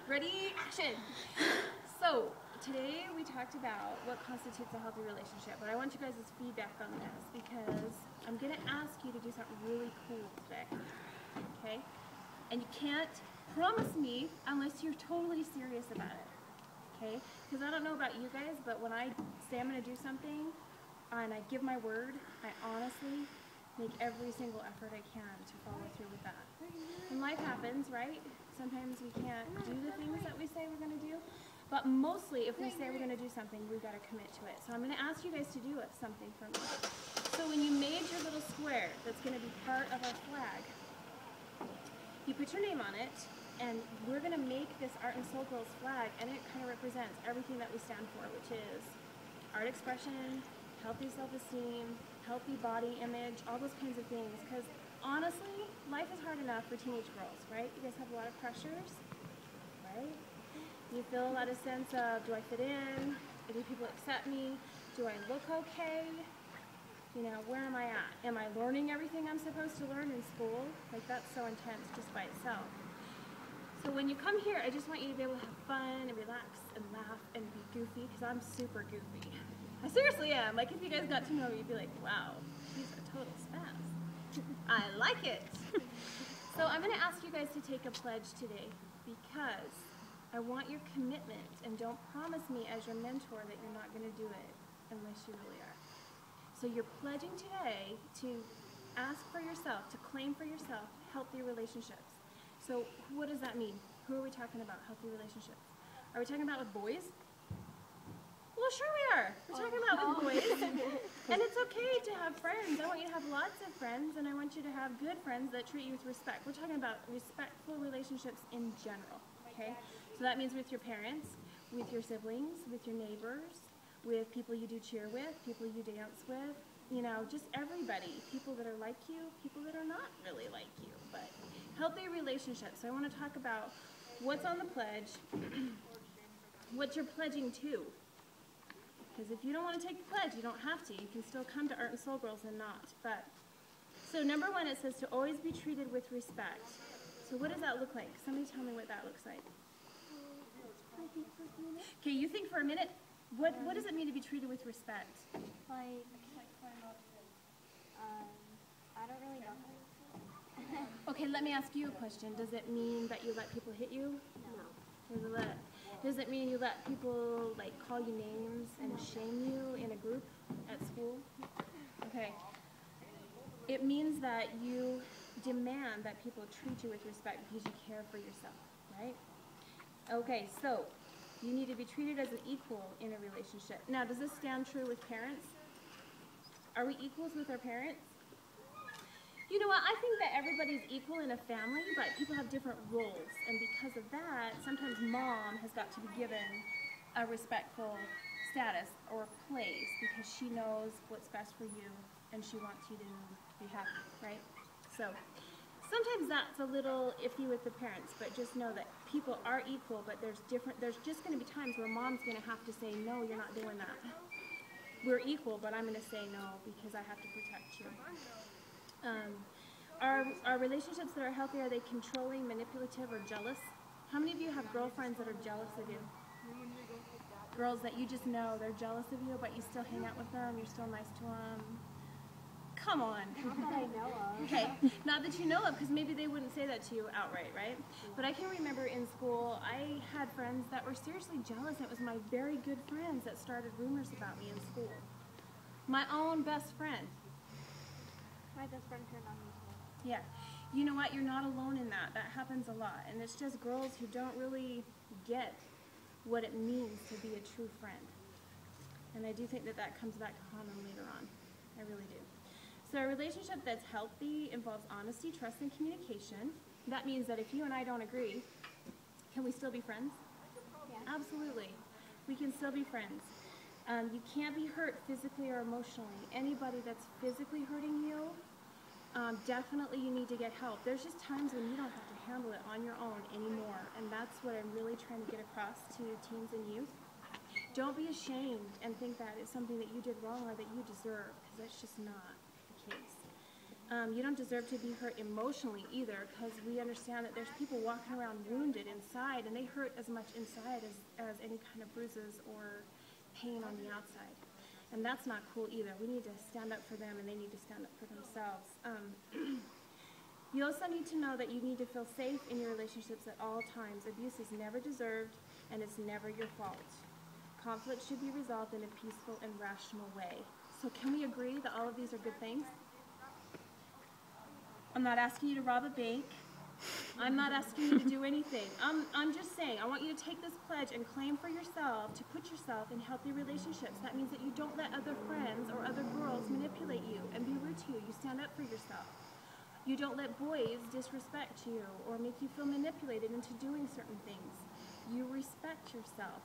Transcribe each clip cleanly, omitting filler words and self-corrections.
Ready, action! So, today we talked about what constitutes a healthy relationship, but I want you guys' feedback on this because I'm going to ask you to do something really cool today, okay? And you can't promise me unless you're totally serious about it, okay? Because I don't know about you guys, but when I say I'm going to do something and I give my word, I honestly make every single effort I can to follow through with that. And life happens, right? Sometimes we can't do the things that we say we're going to do, but mostly if we say we're going to do something, we've got to commit to it. So I'm going to ask you guys to do something for me. So when you made your little square that's going to be part of our flag, you put your name on it, and we're going to make this Art and Soul Girls flag, and it kind of represents everything that we stand for, which is art expression, healthy self-esteem, healthy body image, all those kinds of things. Because honestly, life is hard enough for teenage girls, right? You guys have a lot of pressures, right? You feel a lot of sense of, do I fit in? Do people accept me? Do I look okay? You know, where am I at? Am I learning everything I'm supposed to learn in school? Like, that's so intense just by itself. So when you come here, I just want you to be able to have fun and relax and laugh and be goofy, because I'm super goofy. I seriously am. Like, if you guys got to know me, you'd be like, wow, she's a total spaz. I like it. So I'm going to ask you guys to take a pledge today because I want your commitment, and don't promise me as your mentor that you're not going to do it unless you really are. So you're pledging today to ask for yourself, to claim for yourself healthy relationships. So what does that mean? Who are we talking about, healthy relationships? Are we talking about with boys? Well, sure we are. We're talking about with boys. And it's okay to have friends. I want you to have lots of friends, and I want you to have good friends that treat you with respect. We're talking about respectful relationships in general, okay? So that means with your parents, with your siblings, with your neighbors, with people you do cheer with, people you dance with, you know, just everybody. People that are like you, people that are not really like you, but healthy relationships. So I want to talk about what's on the pledge, what you're pledging to. Because if you don't want to take the pledge, you don't have to. You can still come to Art and Soul Girls and not. But so number one, it says to always be treated with respect. So what does that look like? Somebody tell me what that looks like. Okay, you think for a minute. What does it mean to be treated with respect? Like, I don't really know. Okay, let me ask you a question. Does it mean that you let people hit you? No. Does it mean you let people like call you names and shame you in a group at school? Okay. It means that you demand that people treat you with respect because you care for yourself, right? Okay, so you need to be treated as an equal in a relationship. Now, does this stand true with parents? Are we equals with our parents? You know what, I think that everybody's equal in a family, but people have different roles. And because of that, sometimes mom has got to be given a respectful status or place because she knows what's best for you and she wants you to be happy, right? So sometimes that's a little iffy with the parents, but just know that people are equal, but there's just going to be times where mom's going to have to say, no, you're not doing that. We're equal, but I'm going to say no because I have to protect you. Are relationships that are healthy, are they controlling, manipulative, or jealous? How many of you have girlfriends that are jealous of you? Girls that you just know they're jealous of you, but you still hang out with them, you're still nice to them. Come on. Not that I know of. Okay, not that you know of, because maybe they wouldn't say that to you outright, right? But I can remember in school, I had friends that were seriously jealous. It was my very good friends that started rumors about me in school. My own best friend. My best friend turned on me too. Yeah. You know what? You're not alone in that. That happens a lot. And it's just girls who don't really get what it means to be a true friend. And I do think that that comes back common later on. I really do. So a relationship that's healthy involves honesty, trust, and communication. That means that if you and I don't agree, can we still be friends? Yeah. Absolutely. We can still be friends. You can't be hurt physically or emotionally. Anybody that's physically hurting you, definitely you need to get help. There's just times when you don't have to handle it on your own anymore, and that's what I'm really trying to get across to teens and youth. Don't be ashamed and think that it's something that you did wrong or that you deserve, because that's just not the case. You don't deserve to be hurt emotionally either, because we understand that there's people walking around wounded inside, and they hurt as much inside as any kind of bruises or pain on the outside. And that's not cool either. We need to stand up for them, and they need to stand up for themselves. You also need to know that you need to feel safe in your relationships at all times. Abuse is never deserved, and it's never your fault. Conflict should be resolved in a peaceful and rational way. So can we agree that all of these are good things? I'm not asking you to rob a bank. I'm not asking you to do anything. I'm just saying, I want you to take this pledge and claim for yourself to put yourself in healthy relationships. That means that you don't let other friends or other girls manipulate you and be rude to you. You stand up for yourself. You don't let boys disrespect you or make you feel manipulated into doing certain things. You respect yourself.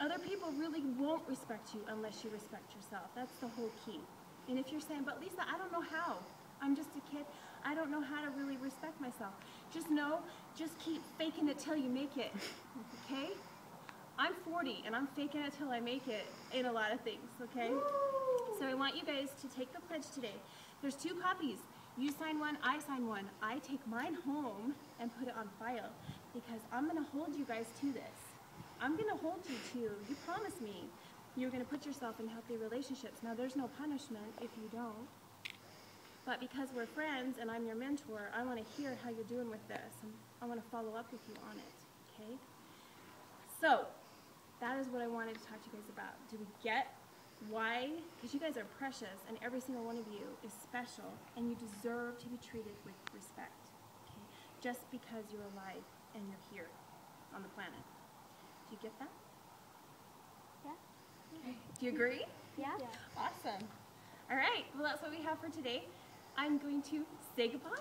Other people really won't respect you unless you respect yourself. That's the whole key. And if you're saying, but Lisa, I don't know how. I'm just a kid. I don't know how to really respect myself. Just know, just keep faking it till you make it, okay? I'm 40, and I'm faking it till I make it in a lot of things, okay? So I want you guys to take the pledge today. There's 2 copies. You sign one, I sign one. I take mine home and put it on file because I'm going to hold you guys to this. I'm going to hold you to, you promised me you're going to put yourself in healthy relationships. Now, there's no punishment if you don't. But because we're friends and I'm your mentor, I want to hear how you're doing with this. And I want to follow up with you on it, okay? So, that is what I wanted to talk to you guys about. Do we get why? Because you guys are precious, and every single one of you is special, and you deserve to be treated with respect, okay? Just because you're alive and you're here on the planet. Do you get that? Yeah. Okay. Do you agree? Yeah. Awesome. All right. Well, that's what we have for today. I'm going to say goodbye.